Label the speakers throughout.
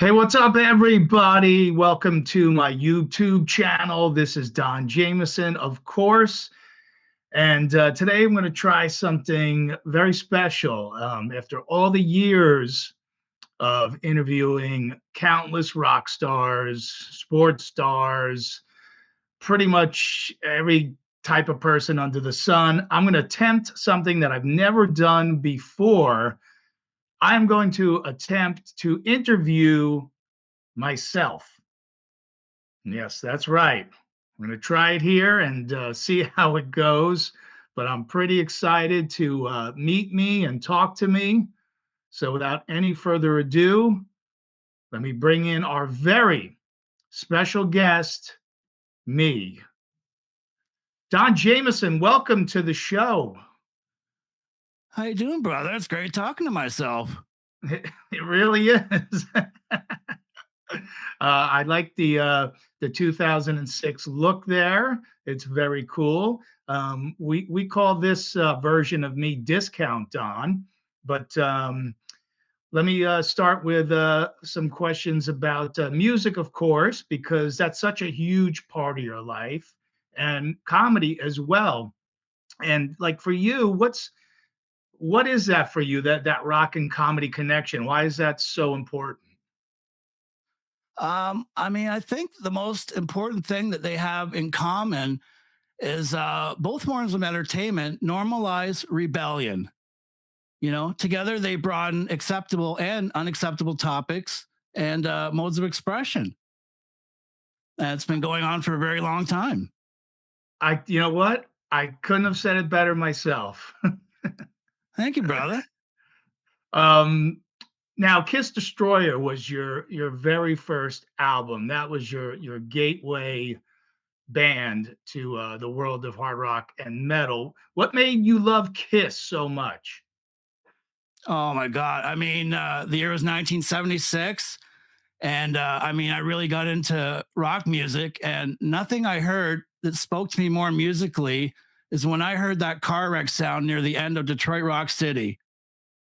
Speaker 1: Hey, what's up, everybody? Welcome to my YouTube channel. This is Don Jamieson, of course. And today I'm going to try something very special. After all the years of interviewing countless rock stars, sports stars, pretty much every type of person under the sun, I'm going to attempt something that I've never done before. I'm going to attempt to interview myself. Yes, that's right. I'm going to try it here and see how it goes. But I'm pretty excited to meet me and talk to me. So, without any further ado, let me bring in our very special guest, me. Don Jamieson, welcome to the show.
Speaker 2: How you doing, brother? It's great talking to myself.
Speaker 1: It really is. I like the 2006 look there. It's very cool. We call this version of me Discount Don, but let me start with some questions about music, of course, because that's such a huge part of your life, and comedy as well. And like for you, what is that for you? That rock and comedy connection? Why is that so important?
Speaker 2: I think the most important thing that they have in common is both forms of entertainment normalize rebellion. Together they broaden acceptable and unacceptable topics and modes of expression. And it's been going on for a very long time.
Speaker 1: You know what? I couldn't have said it better myself.
Speaker 2: Thank you, brother.
Speaker 1: um, Now, Kiss Destroyer was your very first album. That was your gateway band to the world of hard rock and metal. What made you love Kiss so much?
Speaker 2: Oh my God. The year was 1976. And I really got into rock music, and nothing I heard that spoke to me more musically is when I heard that car wreck sound near the end of Detroit Rock City.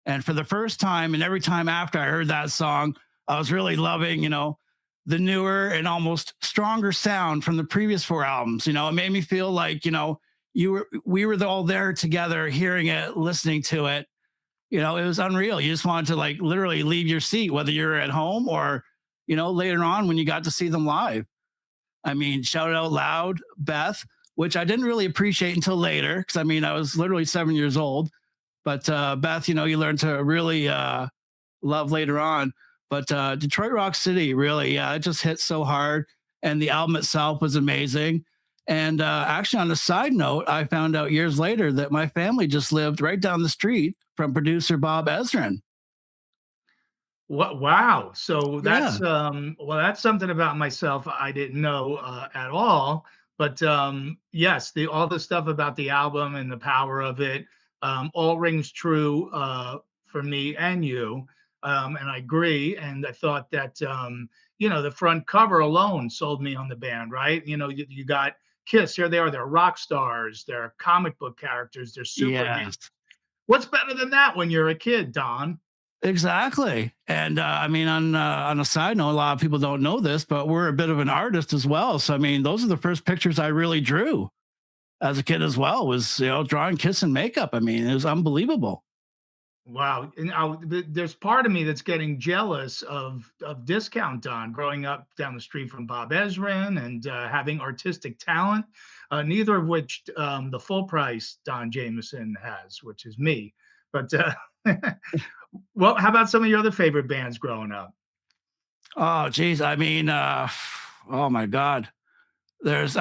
Speaker 2: And for the first time, and every time after I heard that song, I was really loving, the newer and almost stronger sound from the previous four albums. It made me feel like, we were all there together, hearing it, listening to it. It was unreal. You just wanted to like literally leave your seat, whether you're at home or later on when you got to see them live. Shout out loud, Beth, which I didn't really appreciate until later. Cause I was literally 7 years old, but Beth, you learn to really love later on. But Detroit Rock City, really, it just hit so hard. And the album itself was amazing. And actually, on a side note, I found out years later that my family just lived right down the street from producer Bob Ezrin.
Speaker 1: What? Wow! So
Speaker 2: Yeah.
Speaker 1: that's something about myself I didn't know at all. But yes, the all the stuff about the album and the power of it all rings true for me and you. And I agree. And I thought that the front cover alone sold me on the band, right? You got Kiss. Here they are. They're rock stars. They're comic book characters. They're superheroes.
Speaker 2: Yes.
Speaker 1: What's better than that when you're a kid, Don?
Speaker 2: Exactly. And on a side note, a lot of people don't know this, but we're a bit of an artist as well. So those are the first pictures I really drew as a kid as well. Was drawing Kiss and makeup. It was unbelievable.
Speaker 1: Wow. And there's part of me that's getting jealous of Discount Don growing up down the street from Bob Ezrin and having artistic talent, neither of which the full price Don Jamieson has, which is me. But well, how about some of your other favorite bands growing up?
Speaker 2: Oh, geez. Oh my God. There's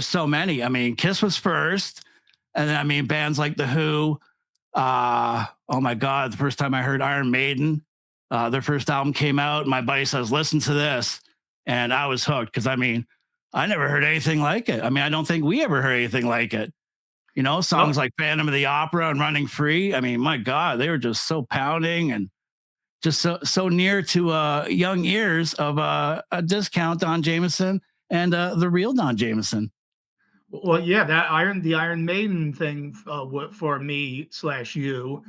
Speaker 2: so many. Kiss was first, and then bands like The Who. Oh my God, the first time I heard Iron Maiden, their first album came out. My buddy says, "Listen to this," and I was hooked because I never heard anything like it. I don't think we ever heard anything like it. Songs
Speaker 1: Well,
Speaker 2: like Phantom of the Opera and Running Free. My God, they were just so pounding and just so near to young ears of a discount Don Jameson and the real Don Jameson.
Speaker 1: well, yeah, the Iron Maiden thing for me slash you.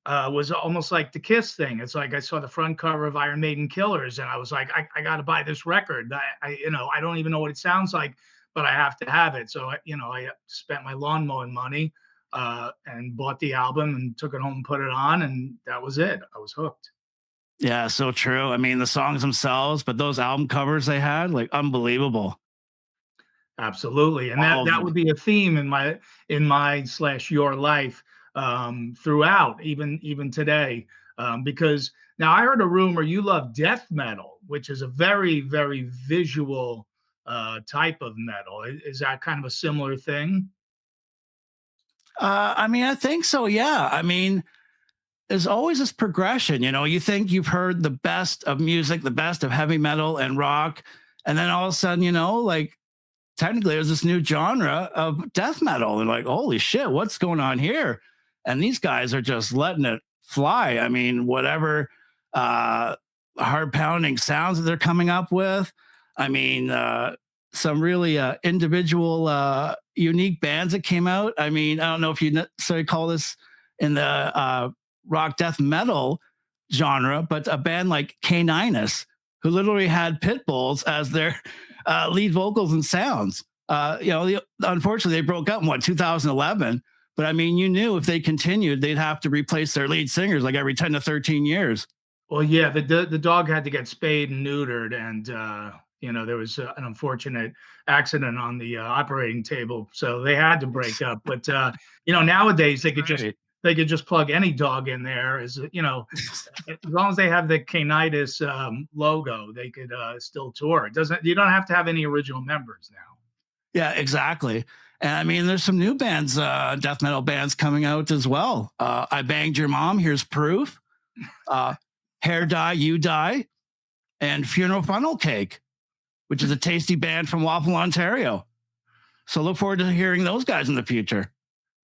Speaker 1: was almost like the Kiss thing. It's like I saw the front cover of Iron Maiden Killers, and I was like, I got to buy this record. I don't even know what it sounds like, but I have to have it. So I spent my lawn mowing money and bought the album and took it home and put it on, and that was it. I was hooked.
Speaker 2: Yeah, so true. I mean, the songs themselves, but those album covers they had, like unbelievable.
Speaker 1: Absolutely, and
Speaker 2: All of
Speaker 1: that
Speaker 2: them.
Speaker 1: would be a theme in my slash your life throughout, even today, because now I heard a rumor you love death metal, which is a very visual type of metal. Is that kind of a similar thing?
Speaker 2: I mean, I think so. Yeah. I mean, there's always this progression. You know, you think you've heard the best of music, the best of heavy metal and rock, and then all of a sudden, like technically there's this new genre of death metal, and like, holy shit, what's going on here? And these guys are just letting it fly. I mean, whatever uh, hard pounding sounds that they're coming up with. I mean, some really individual, unique bands that came out. I mean, I don't know if you necessarily call this in the rock death metal genre, but a band like K9us, who literally had pit bulls as their lead vocals and sounds. Unfortunately, they broke up in 2011. But I mean, you knew if they continued, they'd have to replace their lead singers like every 10 to 13 years.
Speaker 1: Well, yeah, the dog had to get spayed and neutered, and there was an unfortunate accident on the operating table, so they had to break up. But nowadays
Speaker 2: Right.
Speaker 1: they could just plug any dog in there, as as long as they have the Canitas logo, they could still tour. It doesn't You don't have to have any original members now.
Speaker 2: Yeah, exactly. And I mean, there's some new bands, death metal bands coming out as well. I Banged Your Mom, Here's Proof, uh, Hair Dye, You Die, and Funeral Funnel Cake, which is a tasty band from Waffle, Ontario. So look forward to hearing those guys in the future.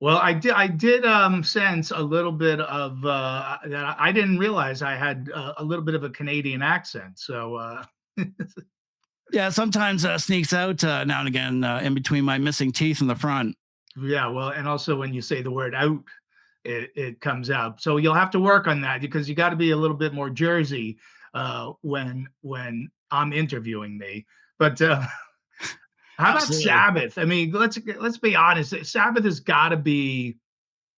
Speaker 1: Well, I did sense a little bit of that. I didn't realize I had a little bit of a Canadian accent. So
Speaker 2: Yeah, sometimes sneaks out now and again in between my missing teeth in the front.
Speaker 1: yeah, well, and also when you say the word out, it comes out. So you'll have to work on that because you got to be a little bit more Jersey when I'm interviewing me. But how about
Speaker 2: Absolutely.
Speaker 1: Sabbath? I mean, let's be honest. Sabbath has got to be.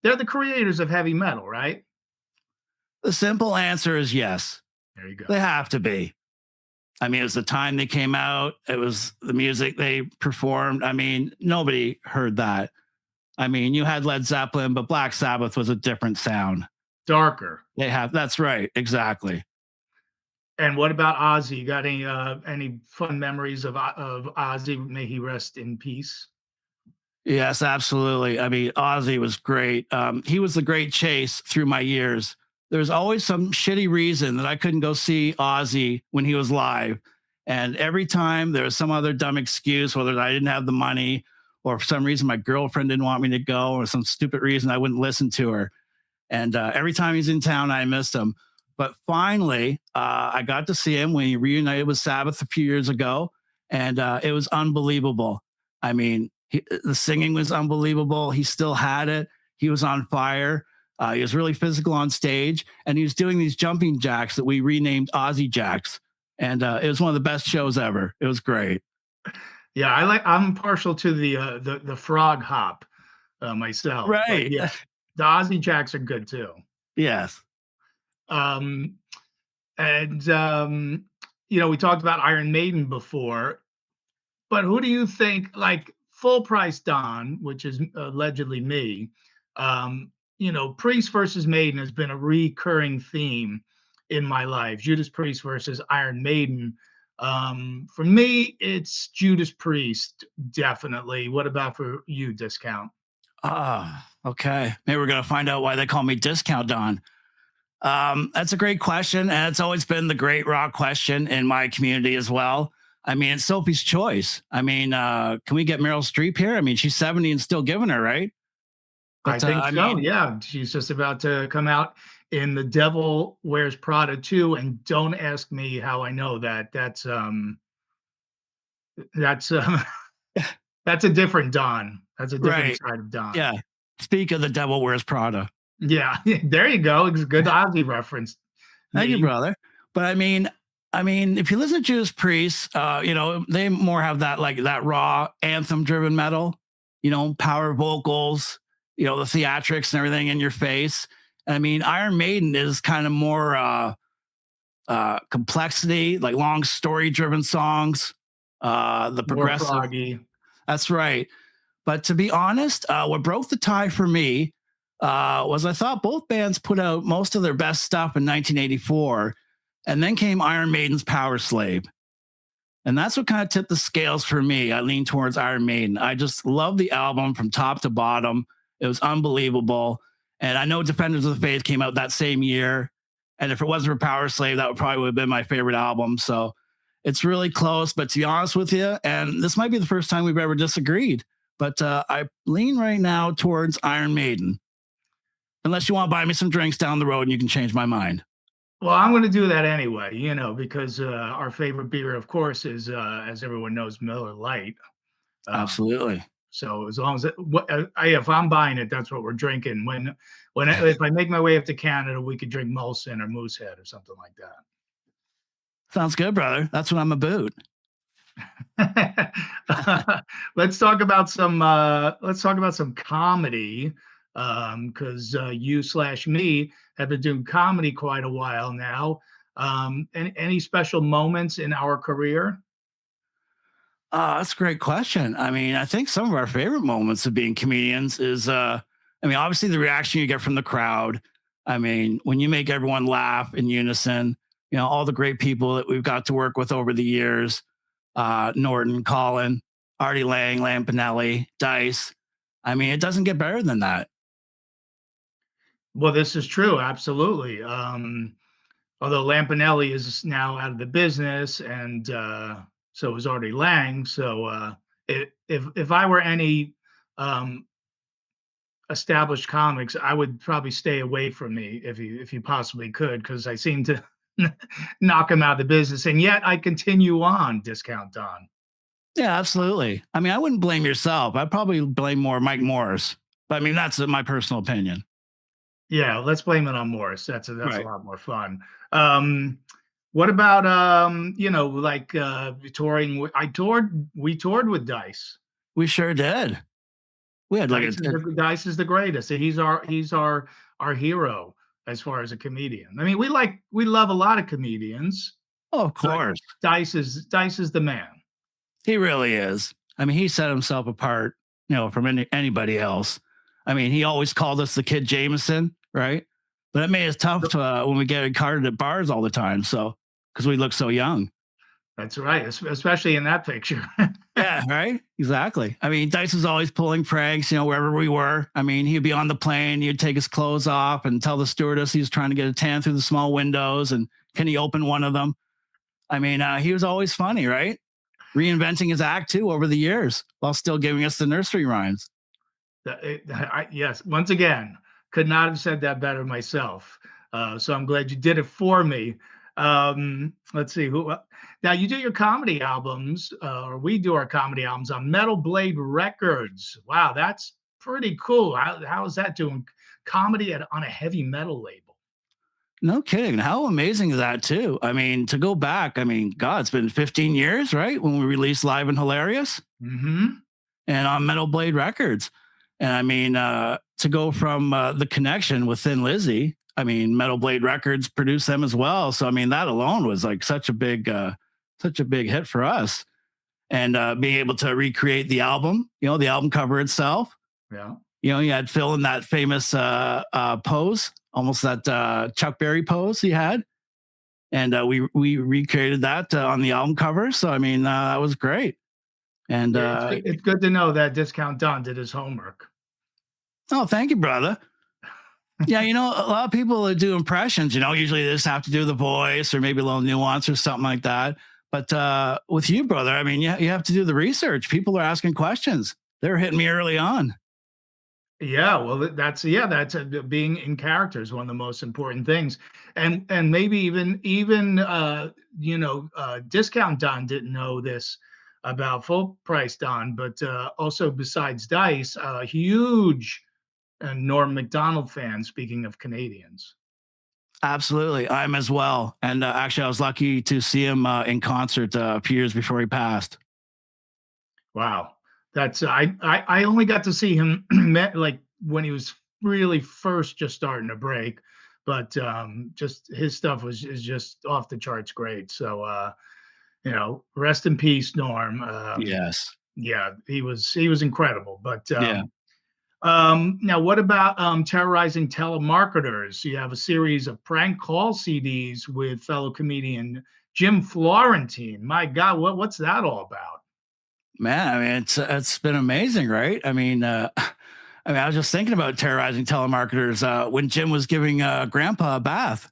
Speaker 1: They're the creators of heavy metal, right?
Speaker 2: The simple answer is yes.
Speaker 1: There you go.
Speaker 2: They have to be. I mean, it was the time they came out. It was the music they performed. I mean, nobody heard that. I mean, you had Led Zeppelin, but Black Sabbath was a different sound.
Speaker 1: Darker.
Speaker 2: That's right. Exactly.
Speaker 1: And what about Ozzy? You got any fun memories of Ozzy? May he rest in peace.
Speaker 2: Yes, absolutely. I mean, Ozzy was great. He was the great chase through my years. There's always some shitty reason that I couldn't go see Ozzy when he was live. And every time there was some other dumb excuse, whether I didn't have the money or for some reason my girlfriend didn't want me to go or some stupid reason I wouldn't listen to her. And every time he's in town, I missed him. But finally, I got to see him when he reunited with Sabbath a few years ago. And it was unbelievable. I mean, the singing was unbelievable. He still had it. He was on fire. He was really physical on stage, and he was doing these jumping jacks that we renamed Aussie Jacks. And it was one of the best shows ever. It was great.
Speaker 1: Yeah, I'm partial to the frog hop myself, but
Speaker 2: Right.
Speaker 1: yeah, the Ozzy Jacks are good too.
Speaker 2: Yes.
Speaker 1: Um, and we talked about Iron Maiden before, but who do you think, like full price Don, which is allegedly me, Priest versus Maiden has been a recurring theme in my life. Judas Priest versus Iron Maiden. For me, it's Judas Priest, definitely. What about for you, Discount?
Speaker 2: Okay. Maybe we're going to find out why they call me Discount Don. That's a great question. And it's always been the great rock question in my community as well. I mean, it's Sophie's choice. I mean, can we get Meryl Streep here? I mean, she's 70 and still giving her, right?
Speaker 1: I
Speaker 2: But
Speaker 1: think
Speaker 2: I
Speaker 1: so.
Speaker 2: mean,
Speaker 1: Yeah, she's just about to come out in The Devil Wears Prada 2, and don't ask me how I know that. That's that's a different Don. That's a different
Speaker 2: right.
Speaker 1: side of Don.
Speaker 2: Yeah. Speak of the devil wears Prada.
Speaker 1: Yeah, there you go. It's a good Ozzy reference.
Speaker 2: Thank you,
Speaker 1: Me.
Speaker 2: brother. But I mean, if you listen to Judas Priest, they more have that like that raw anthem driven metal, power vocals, the theatrics and everything in your face. I mean, Iron Maiden is kind of more complexity, like long story driven songs, the
Speaker 1: More
Speaker 2: progressive.
Speaker 1: proggy.
Speaker 2: That's right. But to be honest, what broke the tie for me was I thought both bands put out most of their best stuff in 1984, and then came Iron Maiden's Power Slave. And that's what kind of tipped the scales for me. I lean towards Iron Maiden. I just love the album from top to bottom. It was unbelievable. And I know Defenders of the Faith came out that same year. And if it wasn't for Power Slave, that would probably have been my favorite album. So it's really close. But to be honest with you, and this might be the first time we've ever disagreed, but I lean right now towards Iron Maiden. Unless you want to buy me some drinks down the road and you can change my mind.
Speaker 1: Well, I'm going to do that anyway, because our favorite beer, of course, is, as everyone knows, Miller Lite. Um,
Speaker 2: Absolutely.
Speaker 1: so as long as if I'm buying it, that's what we're drinking. If I make my way up to Canada, we could drink Molson or Moosehead or something like
Speaker 2: Sounds good, brother. That's what I'm about.
Speaker 1: that. Let's talk about some comedy, because you/me have been doing comedy quite a while now. Any special moments in our career?
Speaker 2: That's a great question. I mean, I think some of our favorite moments of being comedians is, obviously the reaction you get from the crowd. I mean, when you make everyone laugh in unison, all the great people that we've got to work with over the years, Norton, Colin, Artie Lang, Lampanelli, Dice. I mean, it doesn't get better than that.
Speaker 1: Well, this is true, absolutely. Although Lampanelli is now out of the business, and so is Artie Lang. So if I were any established comics, I would probably stay away from me if you possibly could, because I seem to knock him out of the business, and yet I continue on. Discount Don.
Speaker 2: Yeah, absolutely. I mean, I wouldn't blame yourself. I'd probably blame more Mike Morris. But I mean, that's my personal opinion.
Speaker 1: Yeah, let's blame it on Morris. That's a
Speaker 2: Right.
Speaker 1: lot more fun. What about like touring? We toured with Dice.
Speaker 2: We sure did. We had like
Speaker 1: Dice is the greatest. He's our hero as far as a comedian. I mean, we love a lot of comedians.
Speaker 2: oh, of course.
Speaker 1: Dice is the man.
Speaker 2: He really is. I mean, he set himself apart, from anybody else. I mean, he always called us the kid Jameson, right? But it made it tough to, when we get carded at bars all the time. So, because we look so young.
Speaker 1: That's right, especially in that picture.
Speaker 2: Yeah, right. Exactly. I mean, Dice was always pulling pranks, wherever we were. I mean, he'd be on the plane, he'd take his clothes off and tell the stewardess he was trying to get a tan through the small windows. And can he open one of them? I mean, he was always funny, right? Reinventing his act too over the years while still giving us the nursery rhymes.
Speaker 1: Yes, once again, could not have said that better myself. So I'm glad you did it for me. Let's see who. Now you do your comedy albums, or we do our comedy albums on Metal Blade Records. Wow, that's pretty cool. How is that doing comedy on a heavy metal label?
Speaker 2: No kidding. How amazing is that too? I mean, to go back, I mean, God, it's been 15 years, right? When we released Live and Hilarious
Speaker 1: Mm-hmm.
Speaker 2: and on Metal Blade Records. And I mean, to go from the connection with Thin Lizzy, I mean, Metal Blade Records produced them as well. So I mean, that alone was like such a big hit for us. And being able to recreate the album, the album cover itself.
Speaker 1: Yeah.
Speaker 2: You had Phil in that famous pose, almost that Chuck Berry pose he had. And we recreated that on the album cover. So I mean, that was great. And
Speaker 1: it's good to know that Discount Don did his homework.
Speaker 2: Oh, thank you, brother. Yeah, a lot of people that do impressions, usually they just have to do the voice or maybe a little nuance or something like that. But with you, brother, I mean, you have to do the research. People are asking questions. They're hitting me early on.
Speaker 1: Yeah, well, that's being in character is one of the most important things, and maybe even Discount Don didn't know this about Full Price Don, but also besides Dice, huge a Norm Macdonald fan, speaking of Canadians.
Speaker 2: Absolutely. I'm as well. And actually, I was lucky to see him in concert a few years before he passed.
Speaker 1: Wow. That's I only got to see him met like when he was really first just starting to break, but just his stuff was is just off the charts great. So rest in peace, Norm.
Speaker 2: Yes.
Speaker 1: Yeah, he was incredible. But
Speaker 2: Yeah.
Speaker 1: now what about terrorizing telemarketers? You have a series of prank call CDs with fellow comedian Jim Florentine. My God, what's that all about?
Speaker 2: Man, I mean, it's been amazing, right? I mean, I was just thinking about terrorizing telemarketers when Jim was giving Grandpa a bath.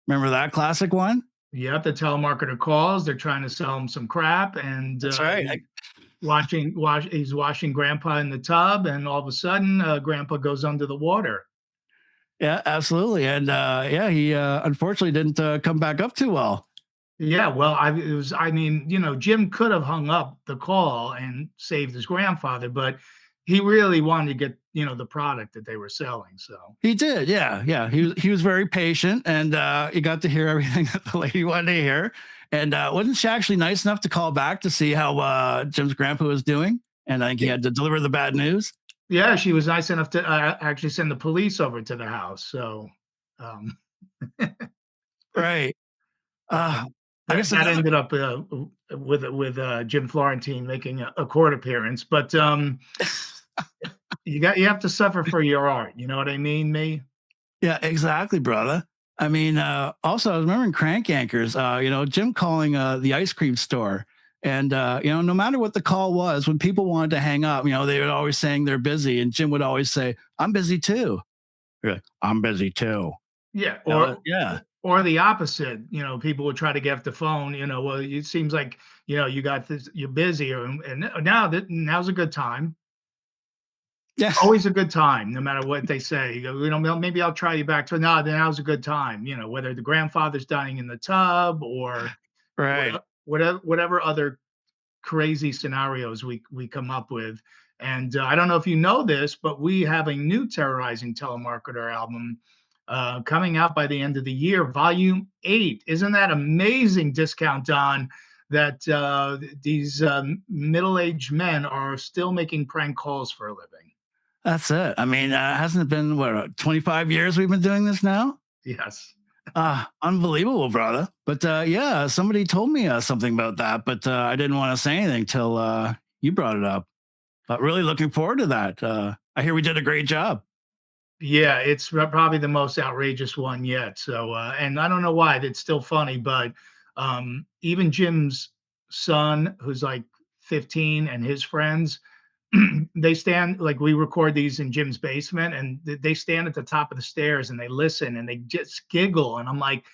Speaker 2: Remember that classic one?
Speaker 1: Yep, the telemarketer calls. They're trying to sell him some crap, and
Speaker 2: That's right.
Speaker 1: he's washing Grandpa in the tub, and all of a sudden, Grandpa goes under the water.
Speaker 2: Yeah, absolutely. And yeah, he unfortunately didn't come back up too well.
Speaker 1: Yeah, well, I mean, Jim could have hung up the call and saved his grandfather, but he really wanted to get, the product that they were selling. So
Speaker 2: He did, yeah, yeah. He was very patient, and he got to hear everything that the lady wanted to hear. And wasn't she actually nice enough to call back to see how Jim's grandpa was doing? And I think he had to deliver the bad news.
Speaker 1: yeah, she was nice enough to actually send the police over to the house. So um,
Speaker 2: Right. Uh, I
Speaker 1: that
Speaker 2: guess
Speaker 1: that
Speaker 2: another.
Speaker 1: ended up with Jim Florentine making a court appearance. But you have to suffer for your art. You know what I mean? Me.
Speaker 2: Yeah, exactly, brother. I mean, also, I was remembering Crank Yankers, Jim calling the ice cream store. And, no matter what the call was, when people wanted to hang up, they were always saying they're busy. And Jim would always say, I'm busy too. You're like, I'm busy too.
Speaker 1: Yeah,
Speaker 2: Yeah.
Speaker 1: or the opposite. People would try to get off the phone. Well, it seems like you got this. You're busy, and now's a good time.
Speaker 2: Yeah.
Speaker 1: Always a good time, no matter what they say. You go, maybe I'll try you back to no. Now's a good time. Whether the grandfather's dying in the tub or
Speaker 2: Right.
Speaker 1: whatever other crazy scenarios we come up with. And I don't know if you know this, but we have a new Terrorizing Telemarketer album coming out by the end of the year, Volume 8. Isn't that amazing, Discount Don, that these middle-aged men are still making prank calls for a living?
Speaker 2: That's it. I mean, hasn't it been, 25 years we've been doing this now?
Speaker 1: Yes.
Speaker 2: Unbelievable, brother. But yeah, somebody told me something about that, but I didn't want to say anything till you brought it up. But really looking forward to that. I hear we did a great job.
Speaker 1: Yeah, it's probably the most outrageous one yet. So, and I don't know why it's still funny, but even Jim's son, who's like 15, and his friends, they stand like we record these in Jim's basement, and they stand at the top of the stairs and they listen and they just giggle. And I'm like,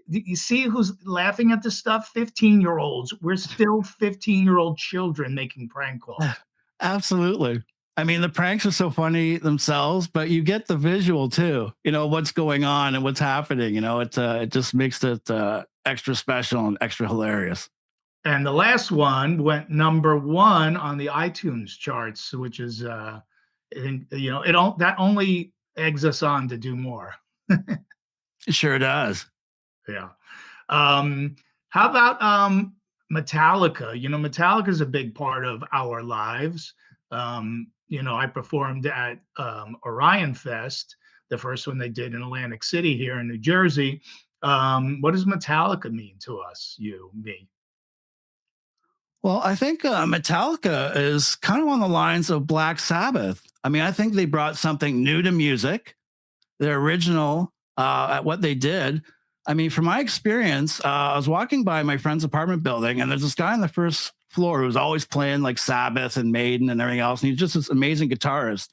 Speaker 1: you see who's laughing at this stuff? 15-year-olds. We're still 15-year-old children making prank calls.
Speaker 2: Absolutely. I mean, the pranks are so funny themselves, but you get the visual too. What's going on and what's happening. It just makes it extra special and extra hilarious.
Speaker 1: And the last one went number one on the iTunes charts, which is, I think, that only eggs us on to do more.
Speaker 2: It sure does.
Speaker 1: Yeah. How about Metallica? Metallica is a big part of our lives. I performed at Orion Fest, the first one they did in Atlantic City here in New Jersey. What does Metallica mean to us, me?
Speaker 2: Well, I think Metallica is kind of on the lines of Black Sabbath. I mean, I think they brought something new to music. They're original at what they did. I mean, from my experience, I was walking by my friend's apartment building, and there's this guy on the first floor who's always playing like Sabbath and Maiden and everything else. And he's just this amazing guitarist.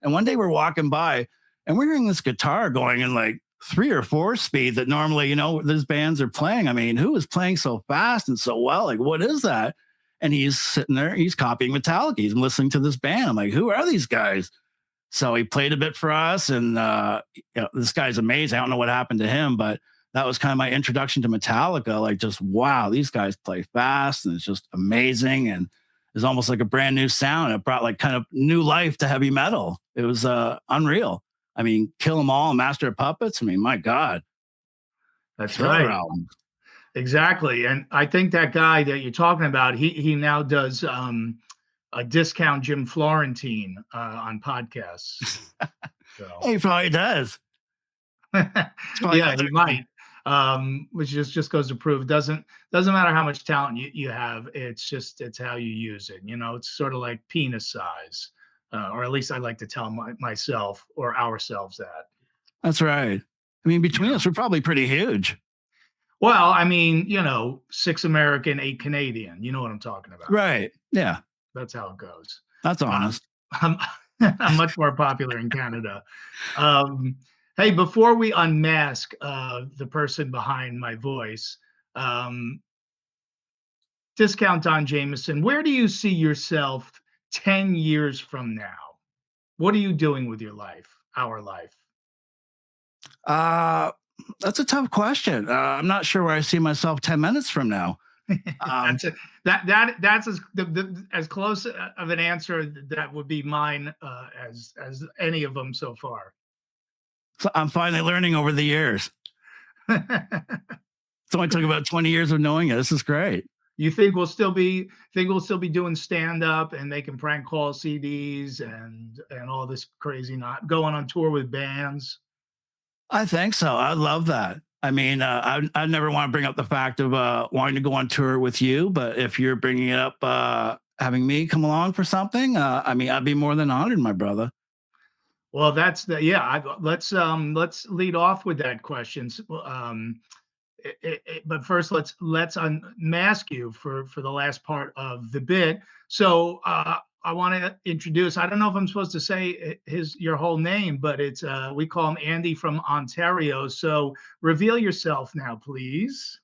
Speaker 2: And one day we're walking by, and we're hearing this guitar going in like 3 or 4 speed that normally, these bands are playing. I mean, who is playing so fast and so well? Like, what is that? And he's sitting there, he's copying Metallica. He's listening to this band. I'm like, who are these guys? So he played a bit for us, and this guy's amazing. I don't know what happened to him, but that was kind of my introduction to Metallica. Like, just wow, these guys play fast, and it's just amazing, and it's almost like a brand new sound. It brought like kind of new life to heavy metal. It was unreal. I mean, Kill 'Em All, Master of Puppets. I mean, my God,
Speaker 1: That's
Speaker 2: killer
Speaker 1: right.
Speaker 2: album.
Speaker 1: Exactly. And I think that guy that you're talking about, he now does a discount Jim Florentine on podcasts. So
Speaker 2: He probably does. He's probably
Speaker 1: yeah,
Speaker 2: out
Speaker 1: he
Speaker 2: there going,
Speaker 1: might. Which just goes to prove doesn't matter how much talent you have, it's how you use it. It's sort of like penis size. Or at least I like to tell myself or ourselves that.
Speaker 2: that's right. I mean,
Speaker 1: You
Speaker 2: between
Speaker 1: know?
Speaker 2: us, we're probably pretty huge.
Speaker 1: Well, I mean, 6 American, 8 Canadian. You know what I'm talking about.
Speaker 2: Right. Yeah.
Speaker 1: That's how it goes.
Speaker 2: That's
Speaker 1: Um,
Speaker 2: honest.
Speaker 1: I'm, I'm much more popular in Canada. Um, hey, before we unmask the person behind my voice, um, discount Don Jamieson, where do you see yourself 10 years from now? What are you doing with your life, our life?
Speaker 2: Uh, that's a tough question. I'm not sure where I see myself 10 minutes from now. Um,
Speaker 1: That's it. That's as close of an answer that would be mine as any of them so far.
Speaker 2: so I'm finally learning over the years. It's only took about 20 years of knowing it. This is great.
Speaker 1: You think we'll still be doing stand up and making prank call CDs and all this crazy, not going on tour with bands?
Speaker 2: I think so. I love that. I mean, I never want to bring up the fact of wanting to go on tour with you, but if you're bringing it up, having me come along for something, I mean, I'd be more than honored, my brother.
Speaker 1: Well, that's the yeah. Let's lead off with that question. But first, let's unmask you for the last part of the bit. So I want to introduce. I don't know if I'm supposed to say your whole name, but it's we call him Andy from Ontario. So reveal yourself now, please.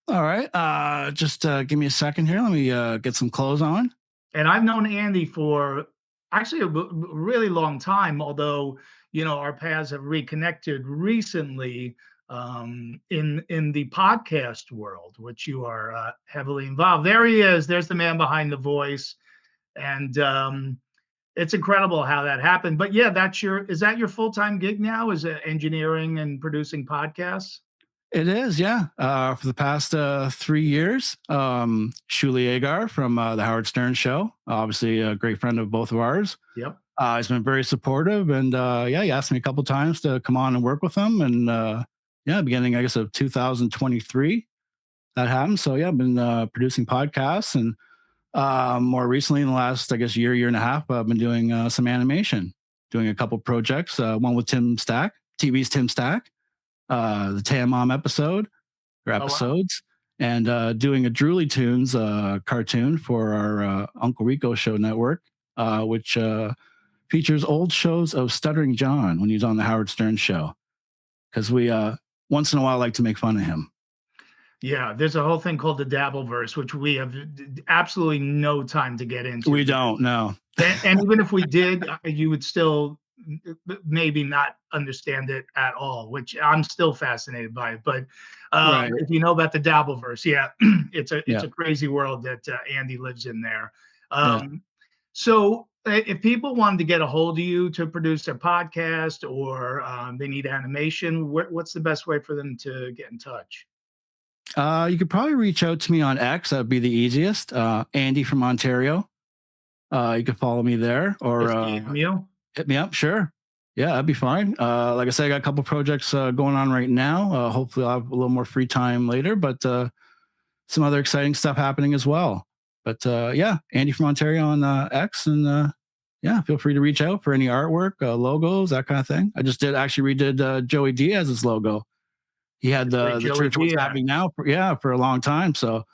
Speaker 2: All right. Just give me a second here. Let me get some clothes on.
Speaker 1: And I've known Andy for actually a really long time, although our paths have reconnected recently in the podcast world, which you are heavily involved. There he is. There's the man behind the voice, and it's incredible how that happened. But yeah, is that your full-time gig now? Is it engineering and producing podcasts?
Speaker 2: It is, yeah. For the past 3 years, Shuli Agar from the Howard Stern Show, obviously a great friend of both of ours.
Speaker 1: Yep.
Speaker 2: He's been very supportive, and yeah, he asked me a couple times to come on and work with him, and yeah, beginning I guess of 2023, that happened. So yeah, I've been producing podcasts, and more recently, in the last I guess year and a half, I've been doing some animation, doing a couple projects. One with Tim Stack, TV's Tim Stack. The Tan Mom episodes,
Speaker 1: Wow.
Speaker 2: and doing a Drooly Tunes cartoon for our Uncle Rico Show network, which features old shows of Stuttering John when he's on the Howard Stern Show, because we once in a while like to make fun of him.
Speaker 1: Yeah, there's a whole thing called the Dabbleverse, which we have absolutely no time to get into.
Speaker 2: We don't know.
Speaker 1: And even if we did, you would still maybe not understand it at all, which I'm still fascinated by it. But
Speaker 2: Right.
Speaker 1: if you know about the Dabbleverse, yeah, it's
Speaker 2: Yeah.
Speaker 1: a crazy world that Andy lives in there.
Speaker 2: Yeah.
Speaker 1: So if people wanted to get a hold of you to produce their podcast, or they need animation, what's the best way for them to get in touch?
Speaker 2: You could probably reach out to me on X. That'd be the easiest. Andy from Ontario. You could follow me there, or
Speaker 1: Just DM you?
Speaker 2: hit me up. Sure. Yeah, that'd be fine. Like I said, I got a couple projects going on right now. Hopefully, I'll have a little more free time later, but some other exciting stuff happening as well. But yeah, Andy from Ontario on X, and yeah, feel free to reach out for any artwork, logos, that kind of thing. I just redid Joey Diaz's logo. He had the church what's happening now, for a long time. So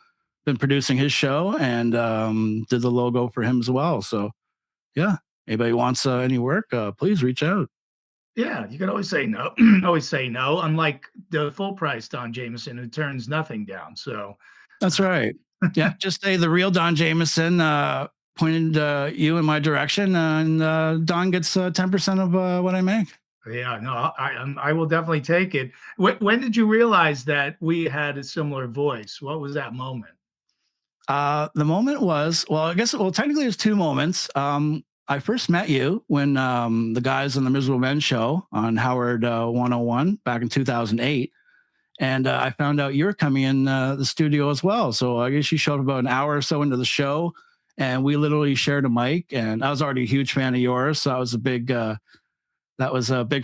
Speaker 2: been producing his show, and did the logo for him as well. So yeah, anybody wants any work, please reach out.
Speaker 1: Yeah, you can always say no. Always say no. Unlike the full price Don Jamieson, who turns nothing down. So
Speaker 2: That's right. Yeah, just say the real Don Jamieson pointed you in my direction, and Don gets 10% of what I make.
Speaker 1: yeah, no, I will definitely take it. When did you realize that we had a similar voice? What was that moment?
Speaker 2: The moment was, well, I guess, well, technically there's two moments. I first met you when the guys on the Miserable Men show on Howard 101 back in 2008. And I found out you're coming in the studio as well. So I guess you showed up about an hour or so into the show, and we literally shared a mic. And I was already a huge fan of yours, so that was big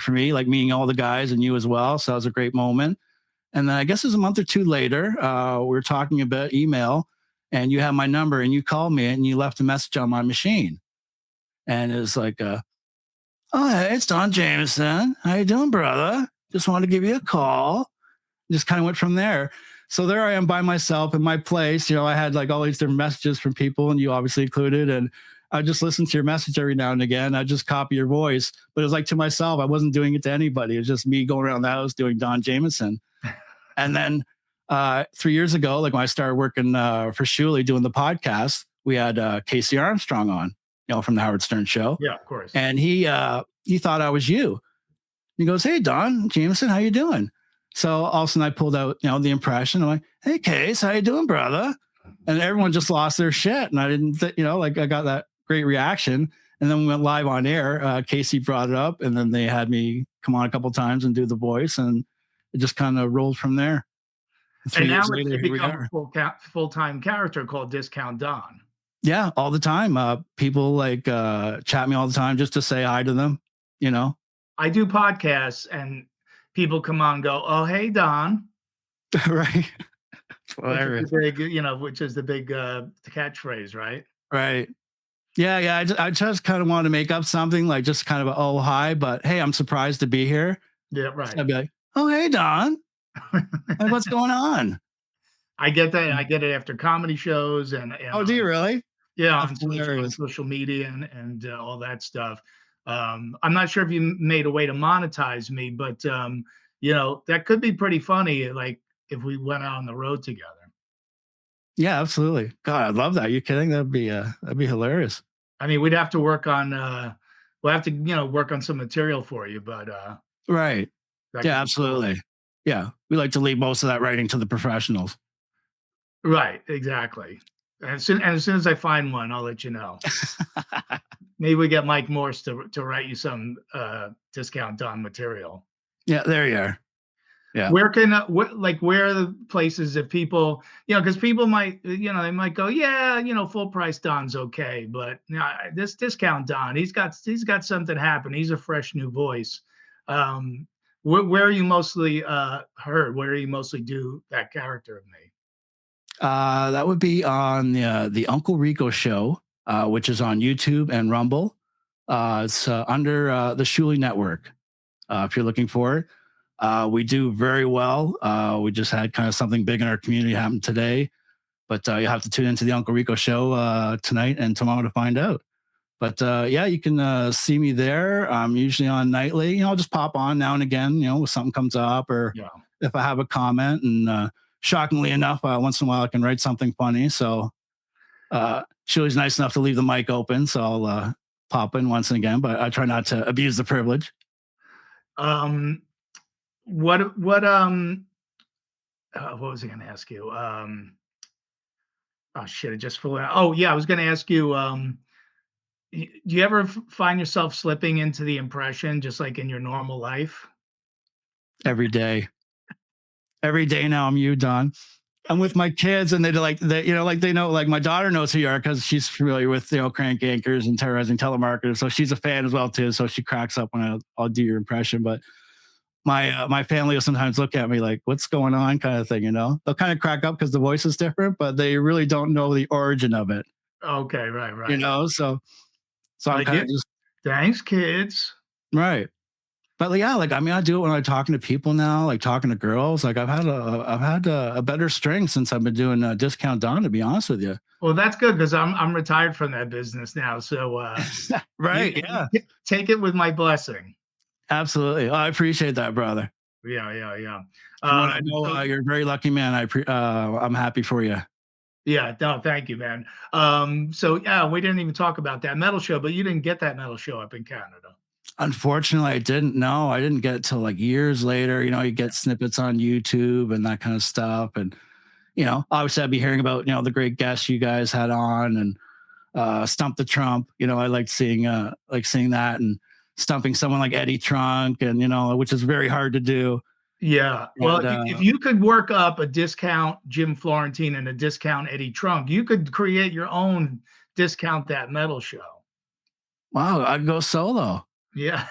Speaker 2: for me, like meeting all the guys and you as well. So that was a great moment. And then I guess it was a month or two later, we were talking about email, and you had my number, and you called me, and you left a message on my machine. And it was like, "Oh, hey, it's Don Jamieson. How you doing, brother? Just wanted to give you a call." Just kind of went from there. So there I am by myself in my place. You know, I had like all these different messages from people, and you obviously included. And I just listened to your message every now and again. I just copy your voice, but it was like to myself. I wasn't doing it to anybody. It was just me going around the house doing Don Jamieson. And then 3 years ago, like when I started working for Shuley doing the podcast, we had Casey Armstrong on, you know, from the Howard Stern show.
Speaker 1: Yeah, of course.
Speaker 2: And he thought I was you. He goes, "Hey, Don Jamieson, how you doing?" So all of a sudden I pulled out, you know, the impression. I'm like, "Hey, Case, how you doing, brother?" And everyone just lost their shit. And I didn't, you know, like I got that great reaction. And then we went live on air. Casey brought it up, and then they had me come on a couple of times and do the voice, and it just kind of rolled from there.
Speaker 1: And now it's become a full-time character called Discount Don.
Speaker 2: Yeah, all the time. People like chat me all the time just to say hi to them, you know.
Speaker 1: I do podcasts, and people come on and go, "Oh, hey, Don."
Speaker 2: Right.
Speaker 1: Which is the big catchphrase, right?
Speaker 2: Right. Yeah. I just kind of want to make up something like just kind of a, "Oh, hi," but hey, I'm surprised to be here.
Speaker 1: Yeah, right.
Speaker 2: So I'd be like, "Oh, hey, Don. Like, what's going on?"
Speaker 1: I get that. I get it after comedy shows and
Speaker 2: Oh, do you really?
Speaker 1: Yeah, on social media and all that stuff. I'm not sure if you made a way to monetize me, but you know, that could be pretty funny, like if we went out on the road together.
Speaker 2: Yeah, absolutely. God, I'd love that. Are you kidding? That'd be hilarious.
Speaker 1: I mean, we'd have to work on we'll have to, you know, work on some material for you, but
Speaker 2: right. Yeah, absolutely. Yeah. We like to leave most of that writing to the professionals.
Speaker 1: Right, exactly. As soon as I find one, I'll let you know. Maybe we get Mike Morse to write you some Discount Don material.
Speaker 2: Yeah, there you are. Yeah.
Speaker 1: Where are the places that people, you know, because people might, you know, they might go, "Yeah, you know, full price Don's okay, but you know, this Discount Don, he's got something happen. He's a fresh new voice." Where are you mostly heard? Where do you mostly do that character of me?
Speaker 2: That would be on the Uncle Rico show, which is on YouTube and Rumble. It's under the Shuley Network. If you're looking for it, we do very well. We just had kind of something big in our community happen today, but you have to tune into the Uncle Rico show tonight and tomorrow to find out. But yeah, you can see me there. I'm usually on nightly. You know, I'll just pop on now and again, you know, if something comes up or if I have a comment. And shockingly enough, once in a while I can write something funny. So Shirley's nice enough to leave the mic open. So I'll pop in once and again, but I try not to abuse the privilege.
Speaker 1: What was I going to ask you? Oh shit, it just flew out. Oh yeah, I was going to ask you, do you ever find yourself slipping into the impression just like in your normal life?
Speaker 2: Every day. Every day now I'm you, Don. I'm with my kids and they know, like my daughter knows who you are because she's familiar with, you know, Crank Anchors and Terrorizing Telemarketers. So she's a fan as well too. So she cracks up when I'll do your impression. But my family will sometimes look at me like, "What's going on?" kind of thing, you know. They'll kind of crack up because the voice is different, but they really don't know the origin of it.
Speaker 1: Okay, right.
Speaker 2: You know, so I'm kind of just,
Speaker 1: "Thanks, kids."
Speaker 2: Right. But yeah, like I mean, I do it when I'm talking to people now, like talking to girls. Like I've had a better string since I've been doing Discount Don, to be honest with you.
Speaker 1: Well, that's good because I'm retired from that business now. So
Speaker 2: right, yeah,
Speaker 1: take it with my blessing.
Speaker 2: Absolutely, I appreciate that, brother.
Speaker 1: Yeah.
Speaker 2: I know you're a very lucky man. I'm happy for you.
Speaker 1: Yeah, no, thank you, man. So yeah, we didn't even talk about that metal show, but you didn't get that metal show up in Canada.
Speaker 2: Unfortunately, I didn't know. I didn't get it till like years later. You know, you get snippets on YouTube and that kind of stuff. And, you know, obviously I'd be hearing about, you know, the great guests you guys had on. And Stump the Trump. I liked seeing that, and stumping someone like Eddie Trunk, and which is very hard to do.
Speaker 1: Yeah. Well,
Speaker 2: And
Speaker 1: if you could work up a discount Jim Florentine and a discount Eddie Trunk, you could create your own discount that metal show.
Speaker 2: wow, I'd go solo,
Speaker 1: Yeah.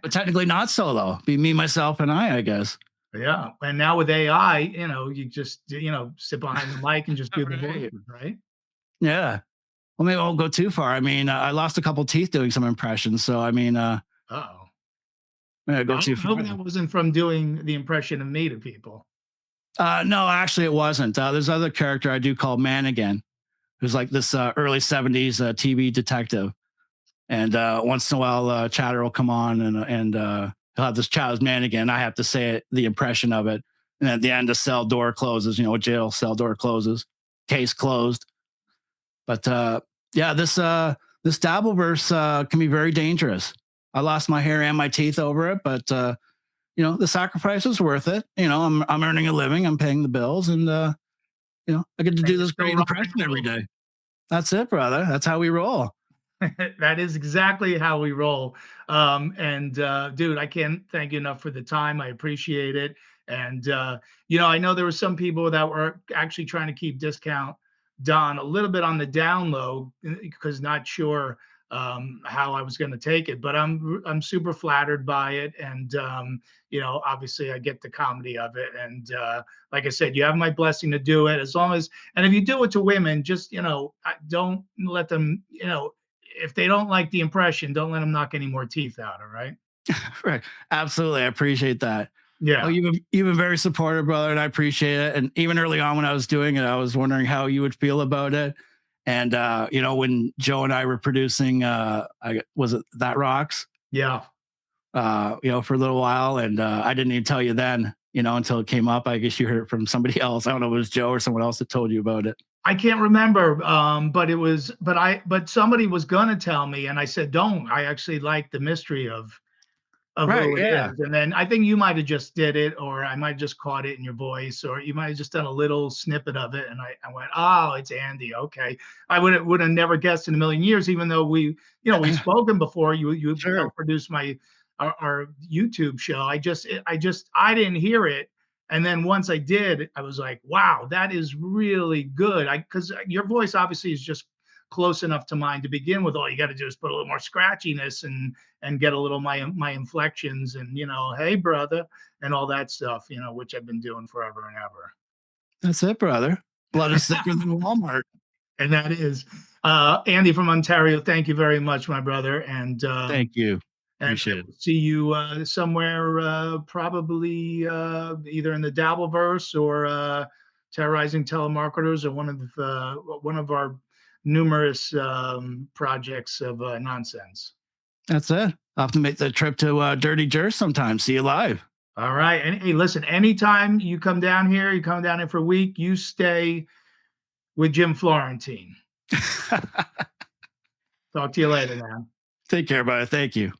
Speaker 2: but technically not solo. Be me, myself, and I guess.
Speaker 1: Yeah. And now with AI, you just, sit behind the mic and just do the
Speaker 2: Right.
Speaker 1: voices, right?
Speaker 2: Yeah. Well, maybe I won't go too far. I mean, I lost a couple teeth doing some impressions, so I mean,
Speaker 1: Uh-oh.
Speaker 2: maybe I go
Speaker 1: I
Speaker 2: too
Speaker 1: hope
Speaker 2: far.
Speaker 1: that wasn't from doing the impression of me to people.
Speaker 2: No, actually, it wasn't. There's another character I do called Man Again, who's like this early '70s TV detective, and once in a while, Chatter will come on, and he'll have this child's Man Again. I have to say it, the impression of it, and at the end, the cell door closes. Jail cell door closes, case closed. But yeah, this Dabbleverse can be very dangerous. I lost my hair and my teeth over it, but the sacrifice is worth it. I'm earning a living, I'm paying the bills, and I get to do this
Speaker 1: Still
Speaker 2: great
Speaker 1: rock and
Speaker 2: impression every
Speaker 1: roll.
Speaker 2: day. That's it, brother. That's how we roll.
Speaker 1: That is exactly how we roll. And dude, I can't thank you enough for the time. I appreciate it. And I know there were some people that were actually trying to keep discount Don a little bit on the down low because not sure how I was going to take it. But I'm super flattered by it, and obviously I get the comedy of it. And like I said, you have my blessing to do it as long as, and if you do it to women, just don't let them, if they don't like the impression, don't let them knock any more teeth out. All right.
Speaker 2: Right. Absolutely. I appreciate that. Oh,
Speaker 1: Yeah.
Speaker 2: you've been very supportive, brother, and I appreciate it. And even early on when I was doing it, I was wondering how you would feel about it. And when Joe and I were producing, was it That Rocks?
Speaker 1: Yeah.
Speaker 2: For a little while, and I didn't even tell you then, until it came up. I guess you heard it from somebody else. I don't know if it was Joe or someone else that told you about it.
Speaker 1: I can't remember, but somebody was gonna tell me, and I said, "Don't." I actually like the mystery of
Speaker 2: Right.
Speaker 1: who it
Speaker 2: Yeah.
Speaker 1: is. And then I think you might have just did it, or I might have just caught it in your voice, or you might have just done a little snippet of it. And I went, "Oh, it's Andy. Okay." I would have never guessed in a million years, even though we've spoken before. You
Speaker 2: Sure.
Speaker 1: produced our YouTube show. I didn't hear it. And then once I did, I was like, wow, that is really good. Because your voice obviously is just close enough to mine to begin with. All you got to do is put a little more scratchiness and get a little my inflections and hey brother and all that stuff, which I've been doing forever and ever.
Speaker 2: That's it, brother. Blood is thicker than Walmart.
Speaker 1: And that is Andy from Ontario. Thank you very much, my brother. And
Speaker 2: Thank you.
Speaker 1: and
Speaker 2: Appreciate it.
Speaker 1: see you somewhere probably either in the Dabbleverse or Terrorizing Telemarketers or one of our numerous projects of nonsense.
Speaker 2: That's it. I'll have to make the trip to Dirty Jer sometime. See you live.
Speaker 1: All right. And hey, listen, anytime you come down here for a week, you stay with Jim Florentine. Talk to you later, man.
Speaker 2: Take care, brother. Thank you.